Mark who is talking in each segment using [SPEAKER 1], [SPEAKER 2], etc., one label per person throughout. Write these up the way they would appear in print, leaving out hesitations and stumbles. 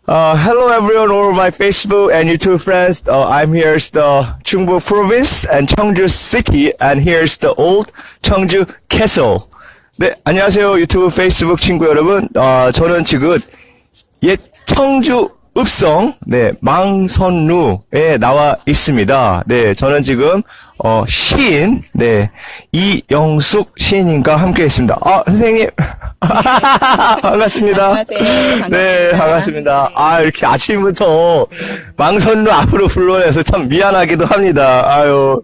[SPEAKER 1] Hello everyone, all my Facebook and YouTube friends. I'm here's the Chungbu province and Cheongju city, and here's the old Cheongju castle. 네, 안녕하세요 유튜브 페이스북 친구 여러분. 저는 지금 옛 청주 읍성, 네, 망선루에 나와 있습니다. 네, 저는 지금, 시인, 네, 이영숙 시인님과 함께 있습니다. 선생님. 반갑습니다.
[SPEAKER 2] 안녕하세요. 반갑습니다.
[SPEAKER 1] 네, 반갑습니다. 이렇게 아침부터 망선루 앞으로 불러내서 참 미안하기도 합니다. 아유,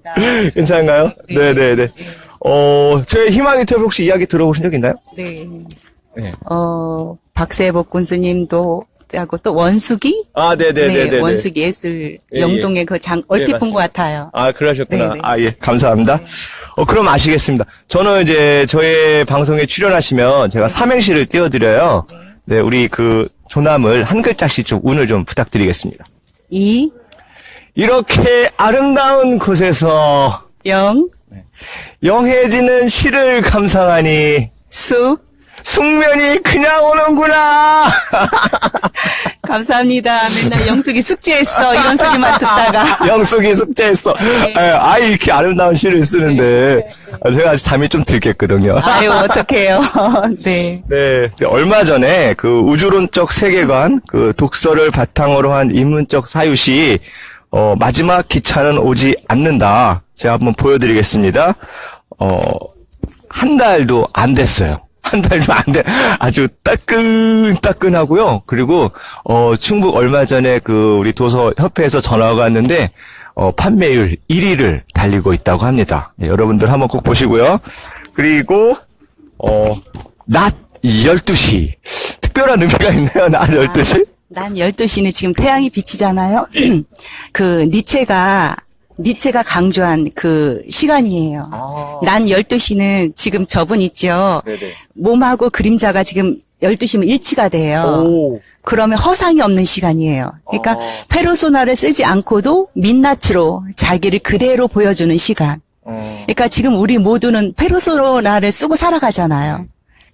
[SPEAKER 1] 괜찮은가요? 네네네. 저희 희망 유튜브 혹시 이야기 들어보신 적 있나요?
[SPEAKER 2] 네.
[SPEAKER 1] 네.
[SPEAKER 2] 박세복 군수님도 하고 또 원숙이?
[SPEAKER 1] 네네네네.
[SPEAKER 2] 네, 원숙이 예술
[SPEAKER 1] 예,
[SPEAKER 2] 영동의 그 얼핏 본 것
[SPEAKER 1] 맞습니다.
[SPEAKER 2] 같아요.
[SPEAKER 1] 그러셨구나.
[SPEAKER 2] 네네.
[SPEAKER 1] 예, 감사합니다. 그럼 아시겠습니다. 저는 이제 저의 방송에 출연하시면 제가 삼행시를 띄워드려요. 네, 우리 그 조남을 한 글자씩 좀 운을 좀 부탁드리겠습니다. 이렇게 아름다운 곳에서 영해지는 시를 감상하니 숙면이 그냥 오는구나.
[SPEAKER 2] 감사합니다. 맨날 영숙이 숙제했어. 이런 소리만 듣다가.
[SPEAKER 1] 영숙이 숙제했어.
[SPEAKER 2] 네.
[SPEAKER 1] 이렇게 아름다운 시를 쓰는데, 제가 아직 잠이 좀 들겠거든요.
[SPEAKER 2] 아유, 어떡해요. 네.
[SPEAKER 1] 네. 얼마 전에 그 우주론적 세계관, 그 독서를 바탕으로 한 인문적 사유시, 마지막 기차는 오지 않는다. 제가 한번 보여드리겠습니다. 한 달도 안 됐어요. 한 달도 안 돼. 아주 따끈따끈하고요. 그리고, 충북 얼마 전에 그 우리 도서협회에서 전화가 왔는데, 판매율 1위를 달리고 있다고 합니다. 네, 여러분들 한번 꼭 보시고요. 그리고, 낮 12시. 특별한 의미가 있나요? 낮 12시?
[SPEAKER 2] 난 12시는 지금 태양이 비치잖아요. 그 니체가 강조한 그 시간이에요. 난 12시는 지금 저분 있죠.
[SPEAKER 1] 네네.
[SPEAKER 2] 몸하고 그림자가 지금 12시면 일치가 돼요. 그러면 허상이 없는 시간이에요. 그러니까 페르소나를 쓰지 않고도 민낯으로 자기를 그대로 보여주는 시간. 그러니까 지금 우리 모두는 페르소나를 쓰고 살아가잖아요.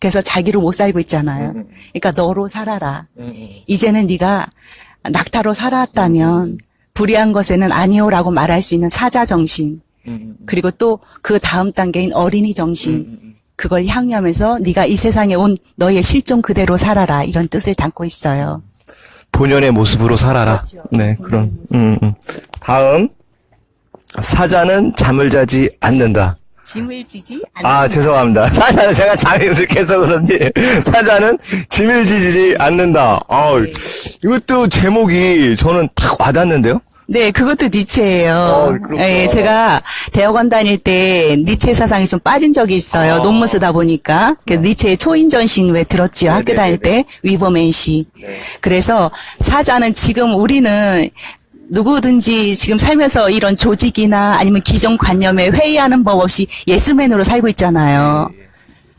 [SPEAKER 2] 그래서 자기로 못 살고 있잖아요. 그러니까 너로 살아라. 이제는 네가 낙타로 살아왔다면 불의한 것에는 아니오라고 말할 수 있는 사자 정신. 그리고 또 그 다음 단계인 어린이 정신. 그걸 향유하면서 네가 이 세상에 온 너의 실존 그대로 살아라. 이런 뜻을 담고 있어요.
[SPEAKER 1] 본연의 모습으로 살아라.
[SPEAKER 2] 그렇죠.
[SPEAKER 1] 네, 그럼. 다음. 사자는 잠을 자지 않는다.
[SPEAKER 2] 짐을 지지 않는다.
[SPEAKER 1] 죄송합니다. 사자는 제가 잠이 부족해서 그런지, 사자는 짐을 지지 않는다. 이것도 제목이 저는 탁 와닿는데요?
[SPEAKER 2] 네, 그것도 니체예요.
[SPEAKER 1] 그렇구나.
[SPEAKER 2] 예, 제가 대학원 다닐 때 니체 사상이 좀 빠진 적이 있어요. 논문 쓰다 보니까. 니체의 초인전신 왜 들었지요? 학교 다닐 때 위버맨시. 그래서 사자는 지금 우리는 누구든지 지금 살면서 이런 조직이나 아니면 기존 관념에 회의하는 법 없이 예스맨으로 살고 있잖아요.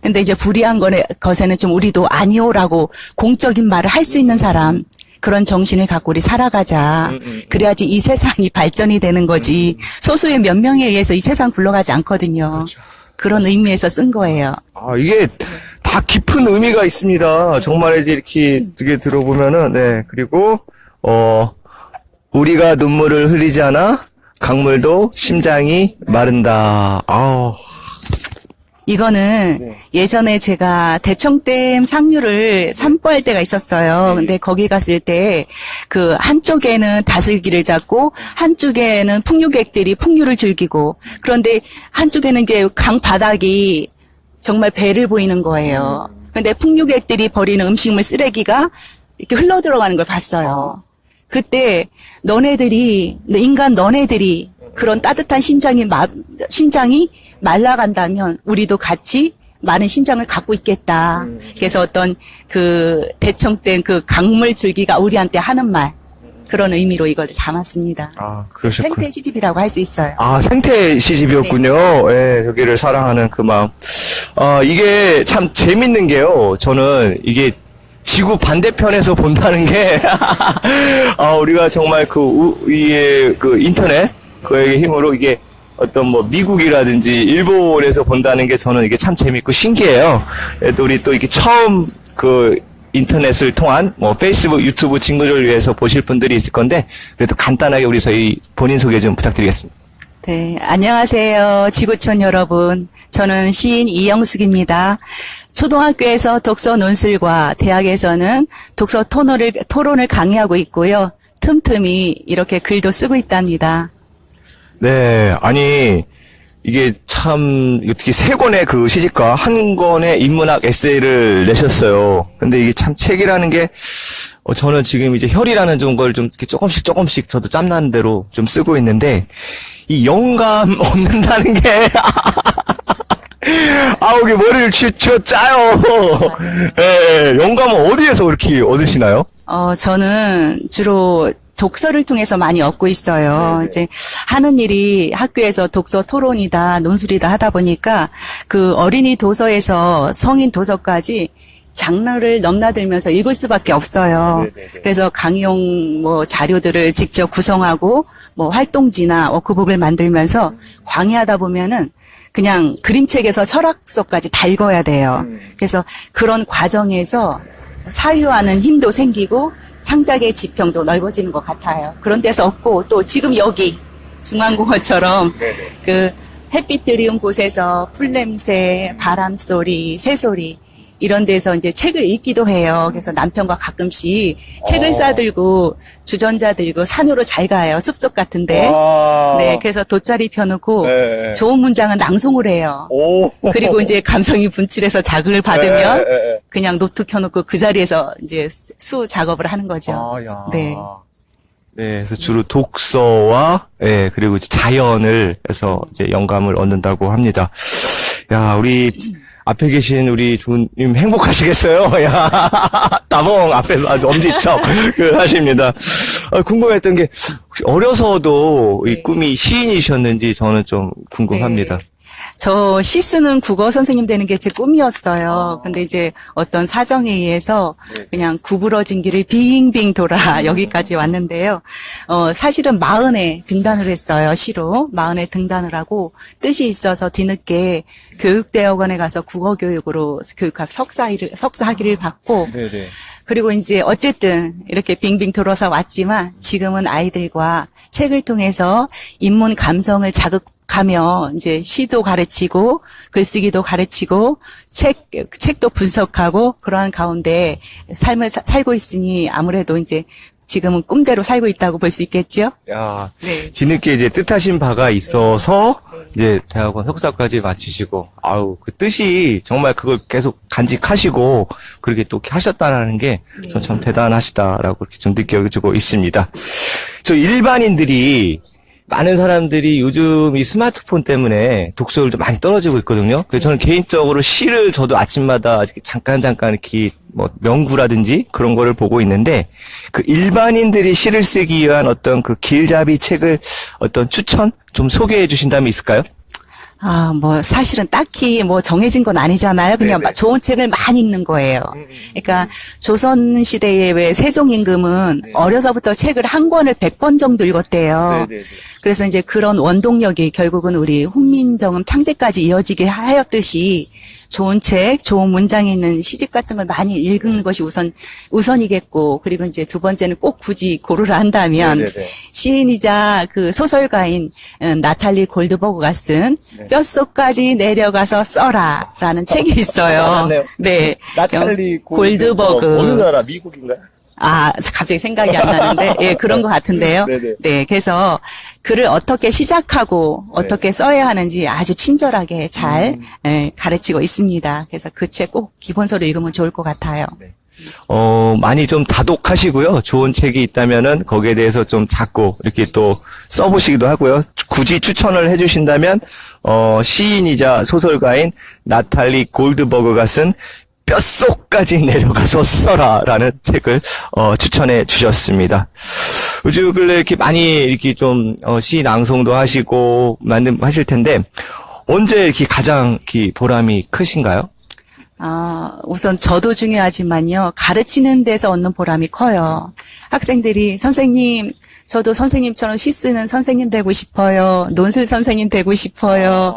[SPEAKER 2] 근데 이제 불의한 것에는 좀 우리도 아니오라고 공적인 말을 할 수 있는 사람, 그런 정신을 갖고 우리 살아가자. 그래야지 이 세상이 발전이 되는 거지. 소수의 몇 명에 의해서 이 세상 굴러가지 않거든요.
[SPEAKER 1] 그렇죠.
[SPEAKER 2] 그런 의미에서 쓴 거예요.
[SPEAKER 1] 이게 다 깊은 의미가 있습니다. 정말 이제 이렇게 들어보면은, 네. 그리고, 우리가 눈물을 흘리지 않아 강물도 심장이 마른다.
[SPEAKER 2] 이거는 예전에 제가 대청댐 상류를 산보할 때가 있었어요. 근데 거기 갔을 때 그 한쪽에는 다슬기를 잡고 한쪽에는 풍류객들이 풍류를 즐기고, 그런데 한쪽에는 이제 강 바닥이 정말 배를 보이는 거예요. 근데 풍류객들이 버리는 음식물 쓰레기가 이렇게 흘러 들어가는 걸 봤어요. 그때 너네들이 그런 따뜻한 심장이 말라간다면 우리도 같이 많은 심장을 갖고 있겠다. 그래서 어떤 그 대청댐 그 강물 줄기가 우리한테 하는 말, 그런 의미로 이걸 담았습니다.
[SPEAKER 1] 그러셨군요.
[SPEAKER 2] 생태 시집이라고 할 수 있어요.
[SPEAKER 1] 생태 시집이었군요. 예, 여기를 사랑하는 그 마음. 이게 참 재밌는 게요. 저는 이게 지구 반대편에서 본다는 게, 우리가 정말 위에 인터넷, 그의 힘으로 이게 어떤 미국이라든지 일본에서 본다는 게 저는 이게 참 재밌고 신기해요. 또 우리 또 이게 처음 인터넷을 통한 뭐 페이스북, 유튜브 친구를 위해서 보실 분들이 있을 건데 그래도 간단하게 우리 저희 본인 소개 좀 부탁드리겠습니다.
[SPEAKER 2] 네, 안녕하세요. 지구촌 여러분. 저는 시인 이영숙입니다. 초등학교에서 독서 논술과 대학에서는 독서 토론을 강의하고 있고요. 틈틈이 이렇게 글도 쓰고 있답니다.
[SPEAKER 1] 네, 아니 이게 참 어떻게 세 권의 그 시집과 한 권의 인문학 에세이를 내셨어요. 근데 이게 참 책이라는 게 저는 지금 이제 혈이라는 걸 좀 조금씩 저도 짬나는 대로 좀 쓰고 있는데 이 영감 얻는다는 게 아우 이게 머리를 쥐어 짜요. 예, 영감은 어디에서 그렇게 얻으시나요?
[SPEAKER 2] 저는 주로 독서를 통해서 많이 얻고 있어요.
[SPEAKER 1] 네네.
[SPEAKER 2] 이제 하는 일이 학교에서 독서 토론이다, 논술이다 하다 보니까 그 어린이 도서에서 성인 도서까지 장르를 넘나들면서 읽을 수밖에 없어요.
[SPEAKER 1] 네네네.
[SPEAKER 2] 그래서 강의용 뭐 자료들을 직접 구성하고 뭐 활동지나 워크북을 만들면서 강의하다 보면은 그냥 그림책에서 철학서까지 다 읽어야 돼요. 그래서 그런 과정에서 사유하는 힘도 생기고 창작의 지평도 넓어지는 것 같아요. 그런 데서 얻고 또 지금 여기 중앙공원처럼 그 햇빛 들이운 곳에서 풀냄새, 바람소리, 새소리 이런 데서 이제 책을 읽기도 해요. 그래서 남편과 가끔씩 책을 싸들고 주전자 들고 산으로 잘 가요. 숲속 같은데. 네, 그래서 돗자리 펴놓고
[SPEAKER 1] 네.
[SPEAKER 2] 좋은 문장은 낭송을 해요.
[SPEAKER 1] 오.
[SPEAKER 2] 그리고 이제 감성이 분출해서 자극을 받으면
[SPEAKER 1] 네.
[SPEAKER 2] 그냥 노트 켜놓고 그 자리에서 이제 수 작업을 하는 거죠.
[SPEAKER 1] 야.
[SPEAKER 2] 네.
[SPEAKER 1] 네, 그래서 주로 독서와, 예, 그리고 이제 자연을 해서 이제 영감을 얻는다고 합니다. 야, 우리, 앞에 계신 우리 주님 행복하시겠어요? 야, 따봉 앞에서 아주 엄지척 하십니다. 궁금했던 게, 혹시 어려서도 이 꿈이 시인이셨는지 저는 좀 궁금합니다.
[SPEAKER 2] 네. 저 시 쓰는 국어 선생님 되는 게 제 꿈이었어요. 근데 이제 어떤 사정에 의해서 그냥 구부러진 길을 빙빙 돌아 여기까지 왔는데요. 사실은 마흔에 등단을 했어요. 시로. 마흔에 등단을 하고 뜻이 있어서 뒤늦게 교육대학원에 가서 국어교육으로 교육학 석사 학위를 받고
[SPEAKER 1] 네네.
[SPEAKER 2] 그리고 이제 어쨌든 이렇게 빙빙 돌아서 왔지만 지금은 아이들과 책을 통해서 인문 감성을 자극하며 이제 시도 가르치고 글쓰기도 가르치고 책도 분석하고 그러한 가운데 삶을 살고 있으니 아무래도 이제 지금은 꿈대로 살고 있다고 볼 수 있겠죠?
[SPEAKER 1] 야,
[SPEAKER 2] 네.
[SPEAKER 1] 뒤늦게 이제 뜻하신 바가 있어서 이제 대학원 석사까지 마치시고, 아우 그 뜻이 정말 그걸 계속 간직하시고 그렇게 또 하셨다라는 게 전 참 대단하시다라고 이렇게 좀 느껴지고 있습니다. 저 일반인들이 많은 사람들이 요즘 이 스마트폰 때문에 독서율도 많이 떨어지고 있거든요. 그래서 저는 개인적으로 시를 저도 아침마다 이렇게 잠깐 이렇게 뭐 명구라든지 그런 거를 보고 있는데 그 일반인들이 시를 쓰기 위한 어떤 그 길잡이 책을 어떤 추천 좀 소개해 주신다면 있을까요?
[SPEAKER 2] 뭐, 사실은 딱히 뭐 정해진 건 아니잖아요. 그냥
[SPEAKER 1] 네네.
[SPEAKER 2] 좋은 책을 많이 읽는 거예요. 그러니까 조선시대의 왜 세종임금은 어려서부터 책을 한 권을 100번 정도 읽었대요. 그래서 이제 그런 원동력이 결국은 우리 훈민정음 창제까지 이어지게 하였듯이 좋은 책, 좋은 문장이 있는 시집 같은 걸 많이 읽는 것이 우선이겠고, 그리고 이제 두 번째는 꼭 굳이 고르라 한다면,
[SPEAKER 1] 네네네.
[SPEAKER 2] 시인이자 그 소설가인 나탈리 골드버그가 쓴 뼛속까지 내려가서 써라라는 책이 있어요.
[SPEAKER 1] 맞네요.
[SPEAKER 2] 네.
[SPEAKER 1] 나탈리
[SPEAKER 2] 골드버그.
[SPEAKER 1] 어느 나라 미국인가요?
[SPEAKER 2] 갑자기 생각이 안 나는데, 예, 그런 것 같은데요.
[SPEAKER 1] 네네.
[SPEAKER 2] 네, 그래서 글을 어떻게 시작하고 어떻게 써야 하는지 아주 친절하게 잘 가르치고 있습니다. 그래서 그 책 꼭 기본서로 읽으면 좋을 것 같아요.
[SPEAKER 1] 많이 좀 다독하시고요. 좋은 책이 있다면은 거기에 대해서 좀 자꾸 이렇게 또 써보시기도 하고요. 굳이 추천을 해주신다면, 시인이자 소설가인 나탈리 골드버그가 쓴 뼛속까지 내려가서 써라라는 책을 추천해 주셨습니다. 요즘 근래 이렇게 많이 이렇게 좀 시 낭송도 하시고 하실 텐데 언제 이렇게 가장 이렇게 보람이 크신가요?
[SPEAKER 2] 우선 저도 중요하지만요. 가르치는 데서 얻는 보람이 커요. 학생들이 선생님, 저도 선생님처럼 시 쓰는 선생님 되고 싶어요. 논술 선생님 되고 싶어요.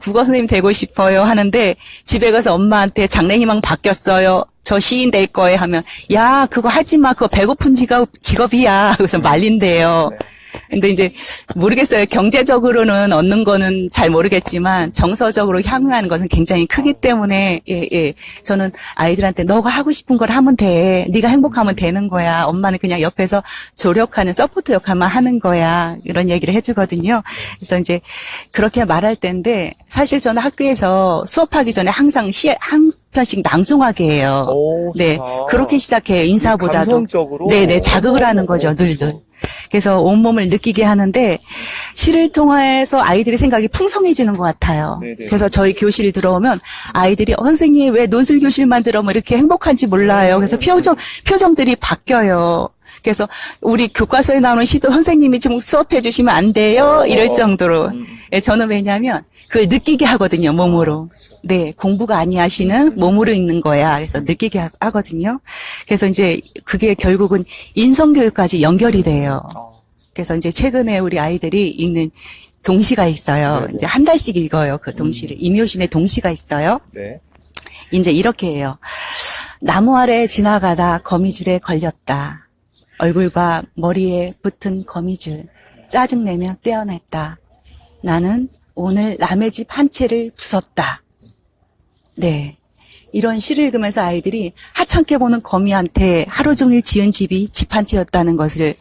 [SPEAKER 2] 국어 선생님 되고 싶어요. 하는데 집에 가서 엄마한테 장래희망 바뀌었어요. 저 시인 될 거에 하면, 야, 그거 하지 마. 그거 배고픈 직업이야. 그래서 말린대요. 근데 이제 모르겠어요. 경제적으로는 얻는 거는 잘 모르겠지만 정서적으로 향유하는 것은 굉장히 크기 때문에 저는 아이들한테 너가 하고 싶은 걸 하면 돼. 네가 행복하면 되는 거야. 엄마는 그냥 옆에서 조력하는 서포트 역할만 하는 거야. 이런 얘기를 해주거든요. 그래서 이제 그렇게 말할 때인데 사실 저는 학교에서 수업하기 전에 항상 한 편씩 낭송하게 해요.
[SPEAKER 1] 오,
[SPEAKER 2] 네,
[SPEAKER 1] 좋다.
[SPEAKER 2] 그렇게 시작해요. 인사보다도.
[SPEAKER 1] 감성적으로?
[SPEAKER 2] 네, 자극을 하는 거죠. 늘들. 그래서 온몸을 느끼게 하는데 시를 통해서 아이들의 생각이 풍성해지는 것 같아요.
[SPEAKER 1] 네네.
[SPEAKER 2] 그래서 저희 교실 들어오면 아이들이 선생님 왜 논술 교실만 들어오면 이렇게 행복한지 몰라요. 그래서 표정들이 바뀌어요. 그래서 우리 교과서에 나오는 시도 선생님이 좀 수업해 주시면 안 돼요? 이럴 정도로. 예, 저는 왜냐하면 그걸 느끼게 하거든요, 몸으로. 네, 공부가 아니하시는 몸으로 읽는 거야. 그래서 느끼게 하거든요. 그래서 이제 그게 결국은 인성교육까지 연결이 돼요. 그래서 이제 최근에 우리 아이들이 읽는 동시가 있어요. 이제 한 달씩 읽어요, 그 동시를. 임효신의 동시가 있어요.
[SPEAKER 1] 네.
[SPEAKER 2] 이제 이렇게 해요. 나무 아래 지나가다 거미줄에 걸렸다. 얼굴과 머리에 붙은 거미줄 짜증내며 떼어냈다. 나는 오늘 남의 집 한 채를 부쉈다. 네, 이런 시를 읽으면서 아이들이 하찮게 보는 거미한테 하루 종일 지은 집이 집 한 채였다는 것을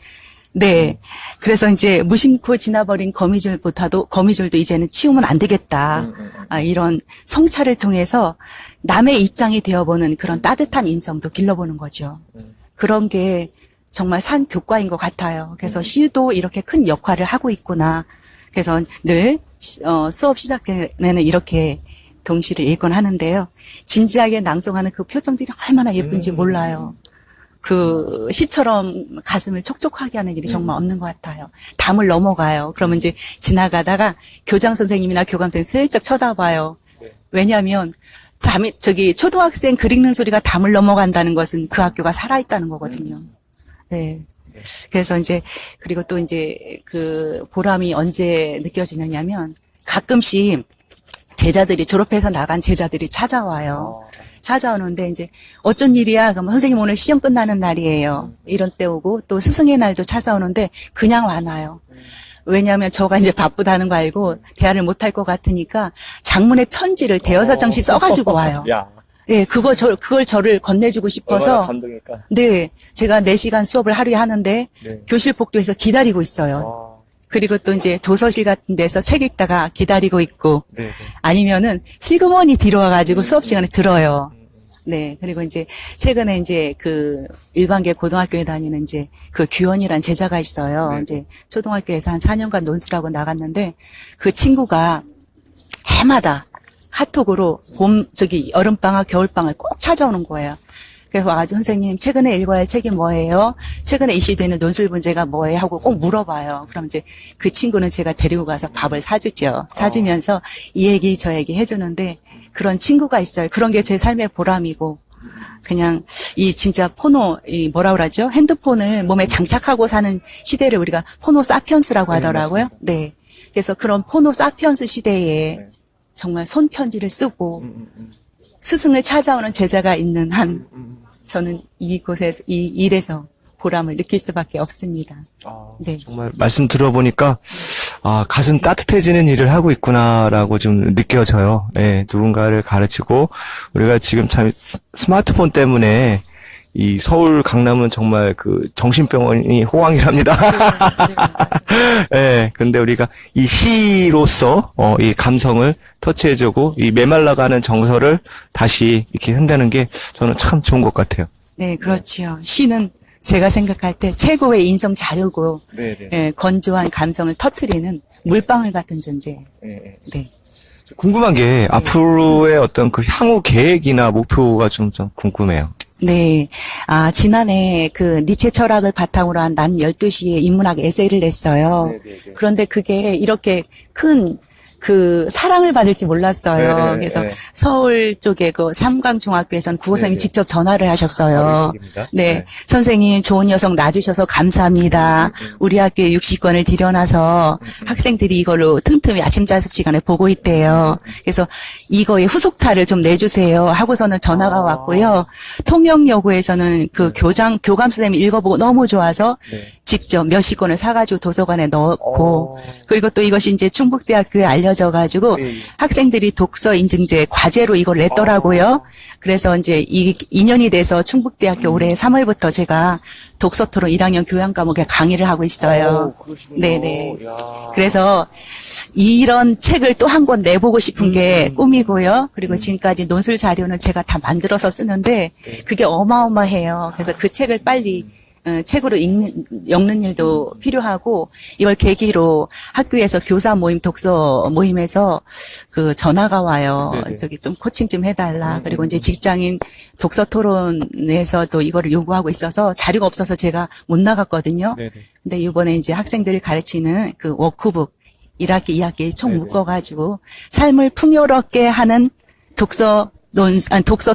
[SPEAKER 2] 네, 그래서 이제 무심코 지나버린 거미줄도 이제는 치우면 안 되겠다. 이런 성찰을 통해서 남의 입장이 되어보는 그런 따뜻한 인성도 길러보는 거죠. 그런 게 정말 산 교과인 것 같아요. 그래서 시도 이렇게 큰 역할을 하고 있구나. 그래서 늘 수업 시작 전에는 이렇게 동시를 읽곤 하는데요. 진지하게 낭송하는 그 표정들이 얼마나 예쁜지 몰라요. 그 시처럼 가슴을 촉촉하게 하는 일이 정말 없는 것 같아요. 담을 넘어가요. 그러면 이제 지나가다가 교장 선생님이나 교감 선생님 슬쩍 쳐다봐요. 왜냐하면 초등학생 글 읽는 소리가 담을 넘어간다는 것은 그 학교가 살아있다는 거거든요. 네. 그래서 이제, 그리고 또 이제 그 보람이 언제 느껴지느냐면 가끔씩 제자들이 졸업해서 나간 제자들이 찾아와요. 찾아오는데 이제 어쩐 일이야? 그러면 선생님 오늘 시험 끝나는 날이에요. 이런 때 오고 또 스승의 날도 찾아오는데 그냥 와놔요. 왜냐하면 저가 이제 바쁘다는 거 알고 대화를 못할 것 같으니까 장문의 편지를 대여섯 장씩 써가지고 와요.
[SPEAKER 1] 야.
[SPEAKER 2] 네, 그걸 저를 건네주고 싶어서.
[SPEAKER 1] 감동일까?
[SPEAKER 2] 네, 제가 4시간 수업을 하루에 하는데
[SPEAKER 1] 네.
[SPEAKER 2] 교실 복도에서 기다리고 있어요. 그리고 또 이제 도서실 같은 데서 책 읽다가 기다리고 있고
[SPEAKER 1] 네.
[SPEAKER 2] 아니면은 슬그머니 뒤로 와가지고 수업 시간에 들어요. 네, 그리고 이제 최근에 이제 그 일반계 고등학교에 다니는 이제 그 규현이란 제자가 있어요.
[SPEAKER 1] 네.
[SPEAKER 2] 이제 초등학교에서 한 4년간 논술하고 나갔는데 그 친구가 해마다 카톡으로 여름방학, 겨울방학 꼭 찾아오는 거예요. 그래서 와가지고 선생님, 최근에 읽어야 할 책이 뭐예요? 최근에 이슈되는 논술 문제가 뭐예요? 하고 꼭 물어봐요. 그럼 이제 그 친구는 제가 데리고 가서 밥을 사주죠. 사주면서 이 얘기 저 얘기 해주는데 그런 친구가 있어요. 그런 게 제 삶의 보람이고 그냥 진짜 뭐라 그러죠? 핸드폰을 몸에 장착하고 사는 시대를 우리가 포노 사피언스라고 하더라고요. 네. 그래서 그런 포노 사피언스 시대에 정말 손편지를 쓰고 스승을 찾아오는 제자가 있는 한 저는 이 일에서 보람을 느낄 수밖에 없습니다. 네.
[SPEAKER 1] 정말 말씀 들어보니까 가슴 따뜻해지는 일을 하고 있구나라고 좀 느껴져요. 예, 누군가를 가르치고 우리가 지금 참 스마트폰 때문에 이 서울 강남은 정말 그 정신병원이 호황이랍니다. 예, 근데 우리가 이 시로서 이 감성을 터치해주고 이 메말라가는 정서를 다시 이렇게 한다는 게 저는 참 좋은 것 같아요.
[SPEAKER 2] 네, 그렇지요. 시는 제가 생각할 때 최고의 인성 자르고 예, 건조한 감성을 터뜨리는 물방울 같은 존재. 네.
[SPEAKER 1] 궁금한 게 앞으로의 어떤 그 향후 계획이나 목표가 좀 궁금해요.
[SPEAKER 2] 네. 지난해 그 니체 철학을 바탕으로 한 난 12시에 인문학 에세이를 냈어요. 그런데 그게 이렇게 큰 그 사랑을 받을지 몰랐어요.
[SPEAKER 1] 네,
[SPEAKER 2] 그래서
[SPEAKER 1] 네.
[SPEAKER 2] 서울 쪽에 그 삼강중학교에서는 구호선생님이
[SPEAKER 1] 네, 네.
[SPEAKER 2] 직접 전화를 하셨어요.
[SPEAKER 1] 이쪽입니다.
[SPEAKER 2] 네.
[SPEAKER 1] 네.
[SPEAKER 2] 선생님 좋은 녀석 놔주셔서 감사합니다. 우리 학교에 60권을 들여놔서 학생들이 이걸로 틈틈이 아침 자습 시간에 보고 있대요. 그래서 이거의 후속타를 좀 내주세요 하고서는 전화가 왔고요. 통영여고에서는 그 교감 선생님이 읽어보고 너무 좋아서
[SPEAKER 1] 네.
[SPEAKER 2] 직접 몇십 권을 사가지고 도서관에 넣었고, 그리고 또 이것이 이제 충북대학교에 알려져가지고
[SPEAKER 1] 예, 예.
[SPEAKER 2] 학생들이 독서 인증제 과제로 이걸 냈더라고요. 그래서 이제 이 2년이 돼서 충북대학교 올해 3월부터 제가 독서 토론 1학년 교양 과목에 강의를 하고 있어요.
[SPEAKER 1] 그러시군요.
[SPEAKER 2] 네네.
[SPEAKER 1] 야.
[SPEAKER 2] 그래서 이런 책을 또 한 권 내보고 싶은 게 꿈이고요. 그리고 지금까지 논술 자료는 제가 다 만들어서 쓰는데 그게 어마어마해요. 그래서 그 책을 빨리 책으로 읽는 일도 필요하고, 이걸 계기로 학교에서 교사 모임, 독서 모임에서 그 전화가 와요.
[SPEAKER 1] 네네.
[SPEAKER 2] 저기 좀 코칭 좀 해달라. 그리고 이제 직장인 독서 토론에서도 이거를 요구하고 있어서 자료가 없어서 제가 못 나갔거든요.
[SPEAKER 1] 네네.
[SPEAKER 2] 근데 이번에 이제 학생들을 가르치는 그 워크북 1학기, 2학기 총
[SPEAKER 1] 네네.
[SPEAKER 2] 묶어가지고 삶을 풍요롭게 하는 독서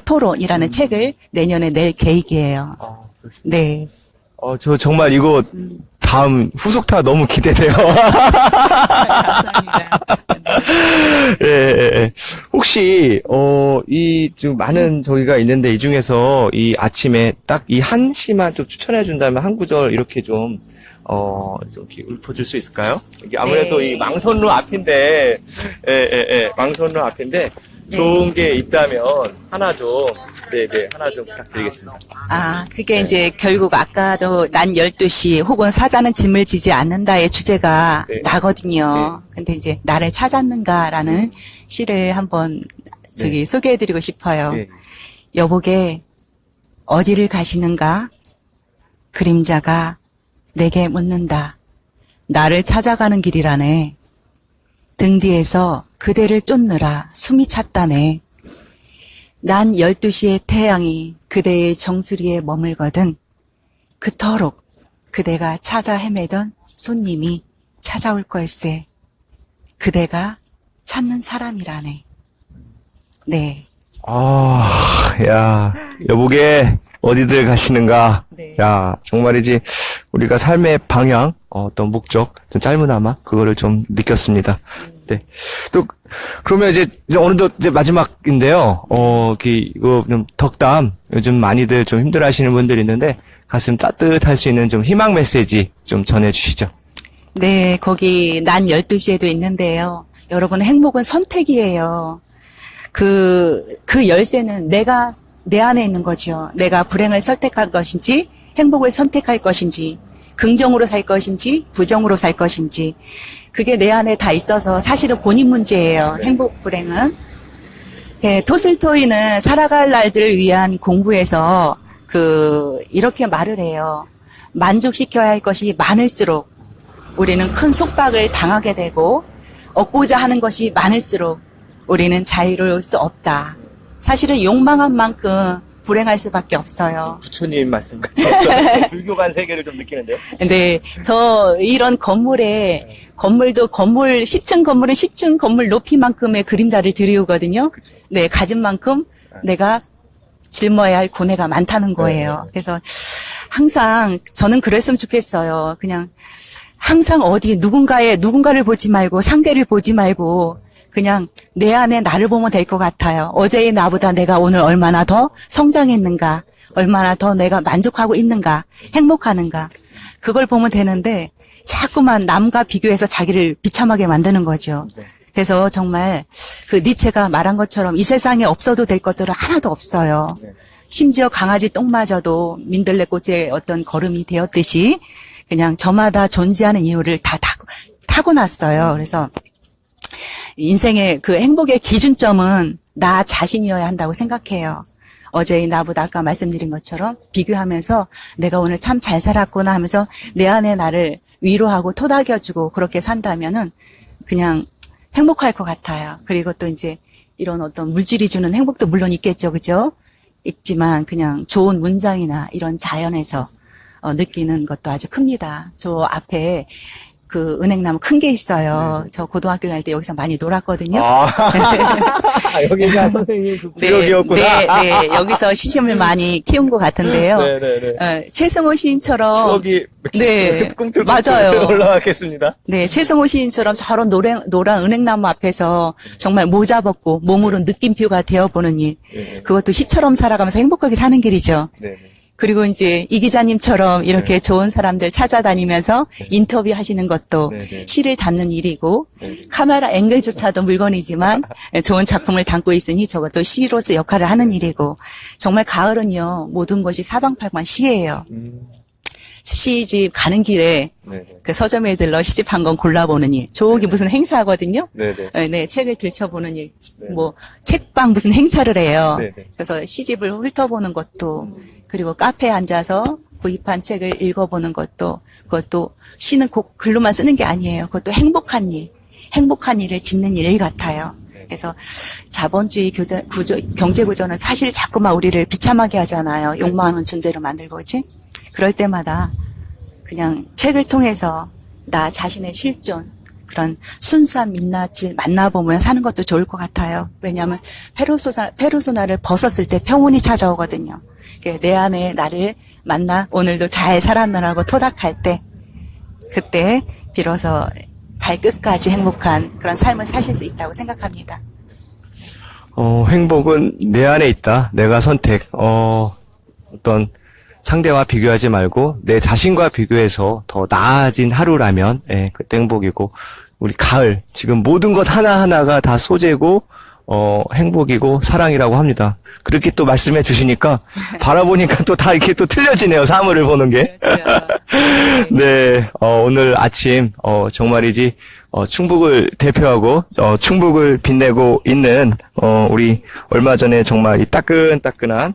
[SPEAKER 2] 토론이라는 책을 내년에 낼 계획이에요.
[SPEAKER 1] 아, 그러시군요.
[SPEAKER 2] 네.
[SPEAKER 1] 저 정말 이거 다음 후속타 너무 기대돼요.
[SPEAKER 2] 감사합니다.
[SPEAKER 1] 예, 예, 예. 혹시, 지금 많은 저기가 있는데, 이 중에서 이 아침에 딱 이 한 시만 좀 추천해준다면 한 구절 이렇게 좀 이렇게 읊어줄 수 있을까요? 이게 아무래도
[SPEAKER 2] 네.
[SPEAKER 1] 이 망선루 앞인데, 예, 예, 예. 망선루 앞인데, 좋은 게 있다면 하나 좀, 하나 좀 부탁드리겠습니다.
[SPEAKER 2] 그게 이제 결국 아까도 난 12시 혹은 사자는 짐을 지지 않는다의 주제가
[SPEAKER 1] 네.
[SPEAKER 2] 나거든요. 근데 이제 나를 찾았는가라는 시를 한번 소개해드리고 싶어요.
[SPEAKER 1] 예.
[SPEAKER 2] 여보게 어디를 가시는가? 그림자가 내게 묻는다. 나를 찾아가는 길이라네. 등 뒤에서 그대를 쫓느라 숨이 찼다네. 난 12시의 태양이 그대의 정수리에 머물거든. 그토록 그대가 찾아 헤매던 손님이 찾아올 걸세. 그대가 찾는 사람이라네. 네.
[SPEAKER 1] 야, 여보게, 어디들 가시는가?
[SPEAKER 2] 네.
[SPEAKER 1] 야, 정말이지, 우리가 삶의 방향, 어떤 목적, 좀 짧으나마, 그거를 좀 느꼈습니다. 네. 또, 그러면 이제 어느덧 이제 마지막인데요. 이거 좀 덕담, 요즘 많이들 좀 힘들어 하시는 분들이 있는데, 가슴 따뜻할 수 있는 좀 희망 메시지 좀 전해주시죠.
[SPEAKER 2] 네, 거기 난 12시에도 있는데요. 여러분, 행복은 선택이에요. 그 열쇠는 내 안에 있는 거죠. 내가 불행을 선택할 것인지, 행복을 선택할 것인지, 긍정으로 살 것인지, 부정으로 살 것인지, 그게 내 안에 다 있어서 사실은 본인 문제예요. 행복, 불행은. 네, 토슬토이는 살아갈 날들을 위한 공부에서 이렇게 말을 해요. 만족시켜야 할 것이 많을수록 우리는 큰 속박을 당하게 되고, 얻고자 하는 것이 많을수록 우리는 자유로울 수 없다. 사실은 욕망한 만큼 불행할 수밖에 없어요.
[SPEAKER 1] 부처님 말씀 같아요. 불교관 세계를 좀 느끼는데요.
[SPEAKER 2] 네, 저 이런 건물 10층 건물은 10층 건물 높이만큼의 그림자를 들이우거든요. 네, 가진 만큼 내가 짊어야 할 고뇌가 많다는 거예요. 그래서 항상 저는 그랬으면 좋겠어요. 그냥 항상 누군가를 보지 말고 상대를 보지 말고 그냥 내 안에 나를 보면 될 것 같아요. 어제의 나보다 내가 오늘 얼마나 더 성장했는가, 얼마나 더 내가 만족하고 있는가, 행복하는가. 그걸 보면 되는데 자꾸만 남과 비교해서 자기를 비참하게 만드는 거죠. 그래서 정말 그 니체가 말한 것처럼 이 세상에 없어도 될 것들은 하나도 없어요. 심지어 강아지 똥마저도 민들레꽃의 어떤 걸음이 되었듯이 그냥 저마다 존재하는 이유를 다 타고났어요. 그래서 인생의 그 행복의 기준점은 나 자신이어야 한다고 생각해요. 어제의 나보다 아까 말씀드린 것처럼 비교하면서 내가 오늘 참 잘 살았구나 하면서 내 안에 나를 위로하고 토닥여주고 그렇게 산다면은 그냥 행복할 것 같아요. 그리고 또 이제 이런 어떤 물질이 주는 행복도 물론 있겠죠. 그죠? 있지만 그냥 좋은 문장이나 이런 자연에서 느끼는 것도 아주 큽니다. 저 앞에 그 은행나무 큰 게 있어요. 저 고등학교 다닐 때 여기서 많이 놀았거든요.
[SPEAKER 1] 아, 여기가 선생님 그 구역이었구나.
[SPEAKER 2] 네. 여기서 시심을 많이 키운 것 같은데요.
[SPEAKER 1] 네네네.
[SPEAKER 2] 최승호 시인처럼.
[SPEAKER 1] 추억이
[SPEAKER 2] 네.
[SPEAKER 1] 꿈틀꿈틀
[SPEAKER 2] 맞아요.
[SPEAKER 1] 올라가겠습니다.
[SPEAKER 2] 네, 최승호 시인처럼 저런 노란 은행나무 앞에서 정말 모자 벗고 몸으로 느낌표가 되어보는 일.
[SPEAKER 1] 네.
[SPEAKER 2] 그것도 시처럼 살아가면서 행복하게 사는 길이죠.
[SPEAKER 1] 네.
[SPEAKER 2] 그리고 이제 이 기자님처럼 이렇게 좋은 사람들 찾아다니면서 인터뷰 하시는 것도
[SPEAKER 1] 네.
[SPEAKER 2] 시를 담는 일이고
[SPEAKER 1] 네.
[SPEAKER 2] 카메라 앵글조차도 물건이지만 좋은 작품을 담고 있으니 저것도 시로서 역할을 하는 일이고 정말 가을은요 모든 것이 사방팔방 시예요. 시집 가는 길에
[SPEAKER 1] 네네.
[SPEAKER 2] 그 서점에 들러 시집 한 권 골라보는 일. 저기 무슨 행사하거든요.
[SPEAKER 1] 네네.
[SPEAKER 2] 네, 책을 들춰보는 일. 뭐 책방 무슨 행사를 해요.
[SPEAKER 1] 네네.
[SPEAKER 2] 그래서 시집을 훑어보는 것도 그리고 카페에 앉아서 구입한 책을 읽어보는 것도 그것도 시는 꼭 글로만 쓰는 게 아니에요. 그것도 행복한 일을 짓는 일 같아요. 그래서 자본주의 경제 구조는 사실 자꾸만 우리를 비참하게 하잖아요. 욕망하는 존재로 만들고, 그렇지? 그럴 때마다 그냥 책을 통해서 나 자신의 실존, 그런 순수한 민낯을 만나보면 사는 것도 좋을 것 같아요. 왜냐하면 페르소나를 벗었을 때 평온이 찾아오거든요. 내 안에 나를 만나 오늘도 잘 살았느라고 토닥할 때 그때 비로소 발끝까지 행복한 그런 삶을 사실 수 있다고 생각합니다.
[SPEAKER 1] 행복은 내 안에 있다. 내가 선택. 어떤 상대와 비교하지 말고 내 자신과 비교해서 더 나아진 하루라면 그때 행복이고 우리 가을 지금 모든 것 하나하나가 다 소재고 행복이고 사랑이라고 합니다. 그렇게 또 말씀해 주시니까 바라보니까 또 다 이렇게 또 틀려지네요. 사물을 보는 게.
[SPEAKER 2] 그렇죠.
[SPEAKER 1] 네, 오늘 아침 정말이지 충북을 대표하고 충북을 빛내고 있는 우리 얼마 전에 정말 이 따끈따끈한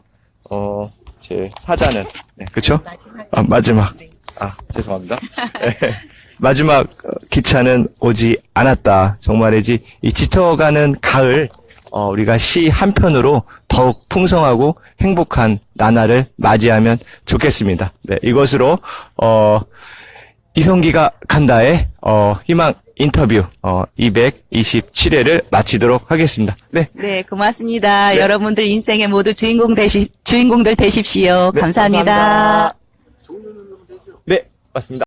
[SPEAKER 1] 제 사자는 그렇죠? 마지막.
[SPEAKER 2] 네.
[SPEAKER 1] 죄송합니다. 네. 마지막 기차는 오지 않았다. 정말이지 이 짙어가는 가을 우리가 시 한 편으로 더욱 풍성하고 행복한 나날을 맞이하면 좋겠습니다. 네, 이것으로 이성기가 간다의 희망 인터뷰 227회를 마치도록 하겠습니다. 네.
[SPEAKER 2] 네, 고맙습니다. 여러분들 인생의 모두 주인공들 되십시오.
[SPEAKER 1] 네,
[SPEAKER 2] 감사합니다.
[SPEAKER 1] 네, 맞습니다.